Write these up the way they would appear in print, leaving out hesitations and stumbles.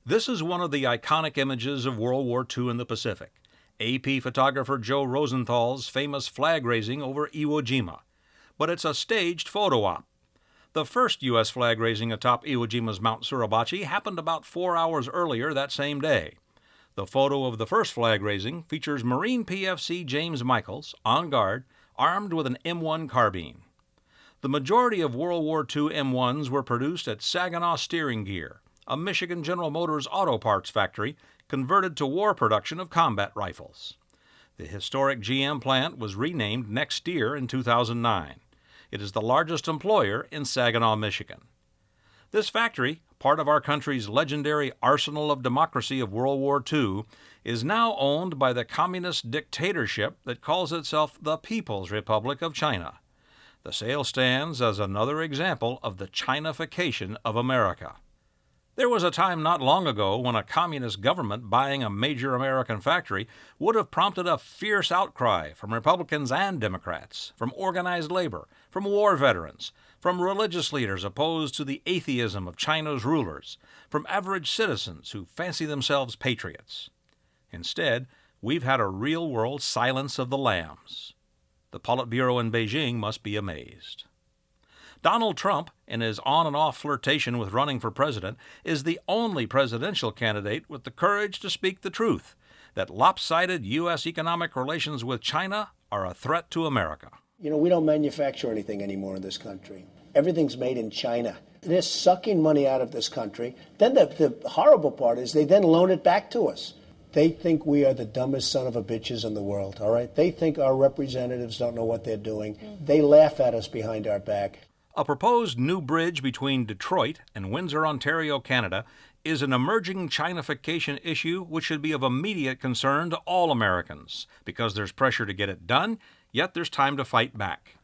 This is one of the iconic images of World War II in the Pacific. AP photographer Joe Rosenthal's famous flag raising over Iwo Jima. But it's a staged photo op. The first U.S. flag raising atop Iwo Jima's Mount Suribachi happened about 4 hours earlier that same day. The photo of the first flag raising features Marine PFC James Michaels, on guard, armed with an M1 carbine. The majority of World War II M1s were produced at Saginaw Steering Gear, a Michigan General Motors auto parts factory converted to war production of combat rifles. The historic GM plant was renamed next year in 2009. It is the largest employer in Saginaw, Michigan. This factory, part of our country's legendary arsenal of democracy of World War II, is now owned by the communist dictatorship that calls itself the People's Republic of China. The sale stands as another example of the Chinafication of America. There was a time not long ago when a communist government buying a major American factory would have prompted a fierce outcry from Republicans and Democrats, from organized labor, from war veterans, from religious leaders opposed to the atheism of China's rulers, from average citizens who fancy themselves patriots. Instead, we've had a real-world silence of the lambs. The Politburo in Beijing must be amazed. Donald Trump, in his on and off flirtation with running for president, is the only presidential candidate with the courage to speak the truth, that lopsided U.S. economic relations with China are a threat to America. You know, we don't manufacture anything anymore in this country. Everything's made in China. They're sucking money out of this country. Then the horrible part is they then loan it back to us. They think we are the dumbest son of a bitches in the world, all right? They think our representatives don't know what they're doing. They laugh at us behind our back. A proposed new bridge between Detroit and Windsor, Ontario, Canada, is an emerging Chinafication issue which should be of immediate concern to all Americans, because there's pressure to get it done, yet there's time to fight back.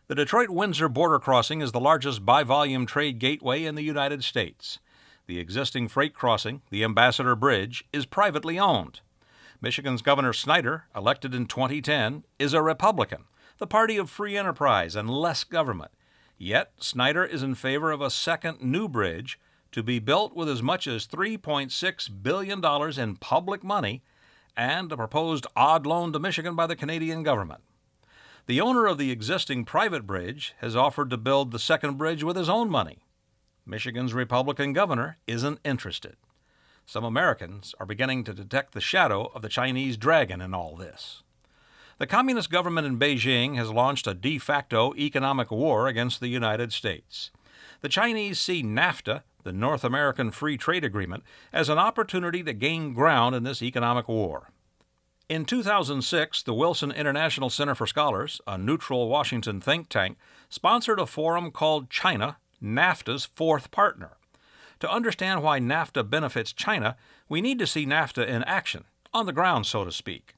The Detroit-Windsor border crossing is the largest by-volume trade gateway in the United States. The existing freight crossing, the Ambassador Bridge, is privately owned. Michigan's Governor Snyder, elected in 2010, is a Republican, the party of free enterprise and less government. Yet, Snyder is in favor of a second new bridge to be built with as much as $3.6 billion in public money and a proposed odd loan to Michigan by the Canadian government. The owner of the existing private bridge has offered to build the second bridge with his own money. Michigan's Republican governor isn't interested. Some Americans are beginning to detect the shadow of the Chinese dragon in all this. The communist government in Beijing has launched a de facto economic war against the United States. The Chinese see NAFTA, the North American Free Trade Agreement, as an opportunity to gain ground in this economic war. In 2006, the Wilson International Center for Scholars, a neutral Washington think tank, sponsored a forum called China, NAFTA's fourth partner. To understand why NAFTA benefits China, we need to see NAFTA in action, on the ground, so to speak.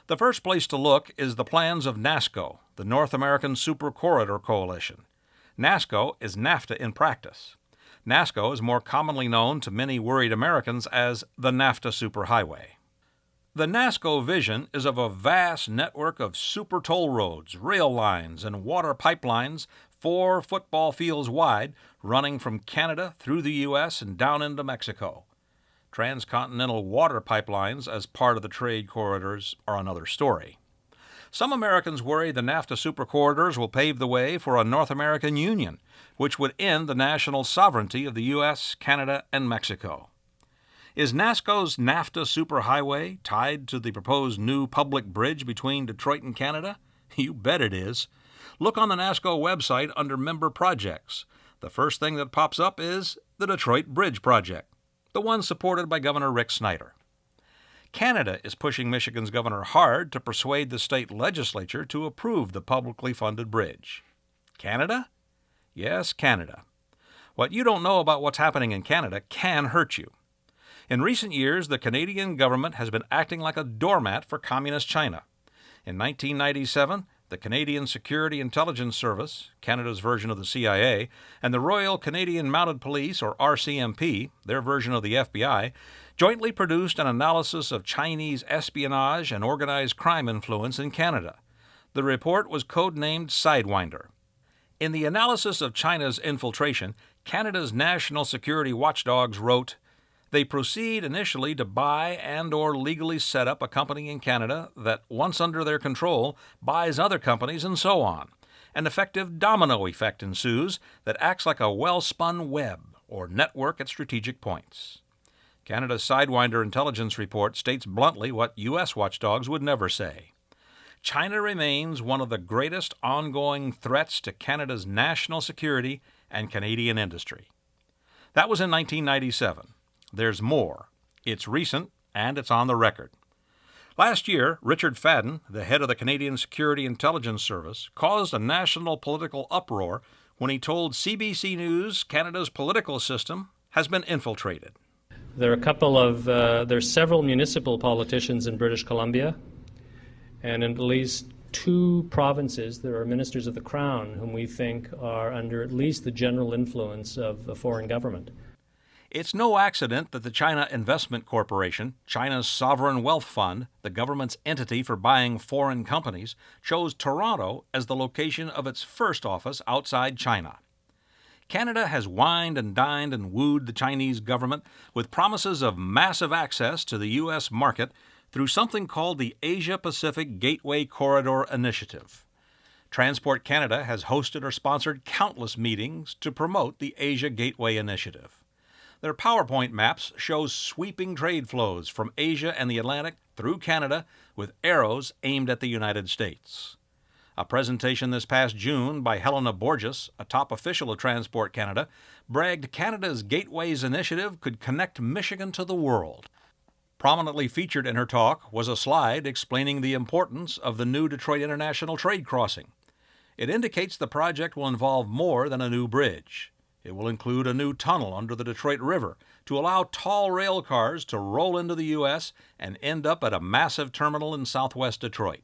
The first place to look is the plans of NASCO, the North American Super Corridor Coalition. NASCO is NAFTA in practice. NASCO is more commonly known to many worried Americans as the NAFTA Superhighway. The NASCO vision is of a vast network of super toll roads, rail lines, and water pipelines 4 football fields wide, running from Canada through the U.S. and down into Mexico. Transcontinental water pipelines as part of the trade corridors are another story. Some Americans worry the NAFTA super corridors will pave the way for a North American Union, which would end the national sovereignty of the U.S., Canada, and Mexico. Is NASCO's NAFTA superhighway tied to the proposed new public bridge between Detroit and Canada? You bet it is. Look on the NASCO website under Member Projects. The first thing that pops up is the Detroit Bridge Project, the one supported by Governor Rick Snyder. Canada is pushing Michigan's governor hard to persuade the state legislature to approve the publicly funded bridge. Canada? Yes, Canada. What you don't know about what's happening in Canada can hurt you. In recent years, the Canadian government has been acting like a doormat for Communist China. In 1997, the Canadian Security Intelligence Service, Canada's version of the CIA, and the Royal Canadian Mounted Police, or RCMP, their version of the FBI, jointly produced an analysis of Chinese espionage and organized crime influence in Canada. The report was codenamed Sidewinder. In the analysis of China's infiltration, Canada's national security watchdogs wrote, They proceed initially to buy and or legally set up a company in Canada that, once under their control, buys other companies and so on. An effective domino effect ensues that acts like a well-spun web or network at strategic points. Canada's Sidewinder intelligence report states bluntly what U.S. watchdogs would never say. China remains one of the greatest ongoing threats to Canada's national security and Canadian industry. That was in 1997. There's more. It's recent, and it's on the record. Last year, Richard Fadden, the head of the Canadian Security Intelligence Service, caused a national political uproar when he told CBC News Canada's political system has been infiltrated. There's several municipal politicians in British Columbia, and in at least 2 provinces there are ministers of the Crown whom we think are under at least the general influence of a foreign government. It's no accident that the China Investment Corporation, China's sovereign wealth fund, the government's entity for buying foreign companies, chose Toronto as the location of its first office outside China. Canada has wined and dined and wooed the Chinese government with promises of massive access to the U.S. market through something called the Asia-Pacific Gateway Corridor Initiative. Transport Canada has hosted or sponsored countless meetings to promote the Asia Gateway Initiative. Their PowerPoint maps show sweeping trade flows from Asia and the Atlantic through Canada with arrows aimed at the United States. A presentation this past June by Helena Borges, a top official of Transport Canada, bragged Canada's Gateways Initiative could connect Michigan to the world. Prominently featured in her talk was a slide explaining the importance of the new Detroit International Trade Crossing. It indicates the project will involve more than a new bridge. It will include a new tunnel under the Detroit River to allow tall rail cars to roll into the U.S. and end up at a massive terminal in southwest Detroit.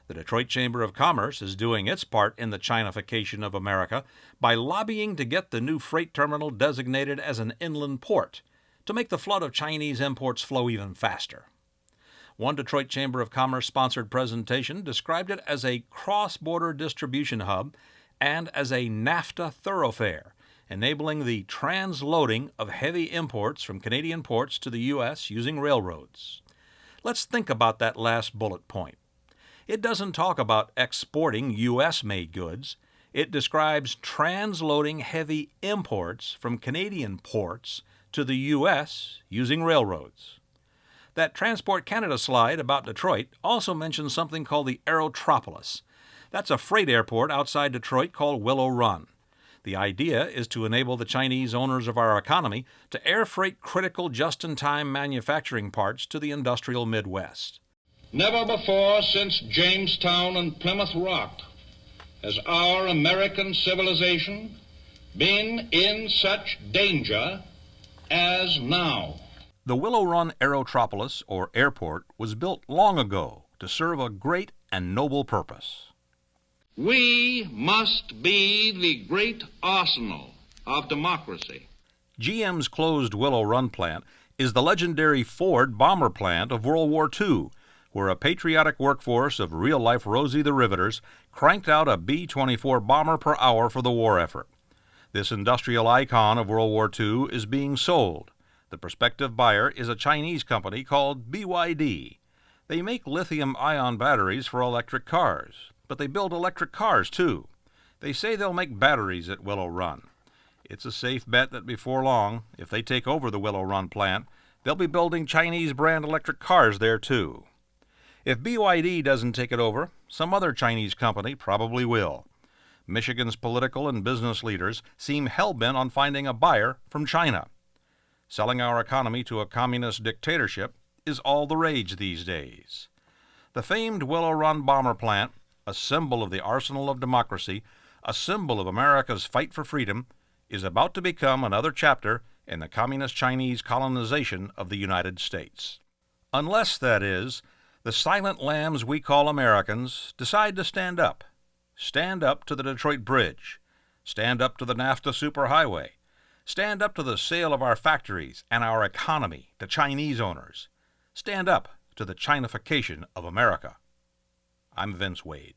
The Detroit Chamber of Commerce is doing its part in the Chinafication of America by lobbying to get the new freight terminal designated as an inland port to make the flood of Chinese imports flow even faster. One Detroit Chamber of Commerce sponsored presentation described it as a cross-border distribution hub and as a NAFTA thoroughfare, enabling the transloading of heavy imports from Canadian ports to the U.S. using railroads. Let's think about that last bullet point. It doesn't talk about exporting U.S.-made goods. It describes transloading heavy imports from Canadian ports to the U.S. using railroads. That Transport Canada slide about Detroit also mentions something called the Aerotropolis. That's a freight airport outside Detroit called Willow Run. The idea is to enable the Chinese owners of our economy to air freight critical just-in-time manufacturing parts to the industrial Midwest. Never before since Jamestown and Plymouth Rock has our American civilization been in such danger as now. The Willow Run Aerotropolis, or airport, was built long ago to serve a great and noble purpose. We must be the great arsenal of democracy. GM's closed Willow Run plant is the legendary Ford bomber plant of World War II, where a patriotic workforce of real-life Rosie the Riveters cranked out a B-24 bomber per hour for the war effort. This industrial icon of World War II is being sold. The prospective buyer is a Chinese company called BYD. They make lithium-ion batteries for electric cars, but they build electric cars too. They say they'll make batteries at Willow Run. It's a safe bet that before long, if they take over the Willow Run plant, they'll be building Chinese-brand electric cars there too. If BYD doesn't take it over, some other Chinese company probably will. Michigan's political and business leaders seem hell-bent on finding a buyer from China. Selling our economy to a communist dictatorship is all the rage these days. The famed Willow Run bomber plant, a symbol of the arsenal of democracy, a symbol of America's fight for freedom, is about to become another chapter in the communist Chinese colonization of the United States. Unless, that is, the silent lambs we call Americans decide to stand up. Stand up to the Detroit Bridge. Stand up to the NAFTA superhighway. Stand up to the sale of our factories and our economy to Chinese owners. Stand up to the Chinafication of America. I'm Vince Wade.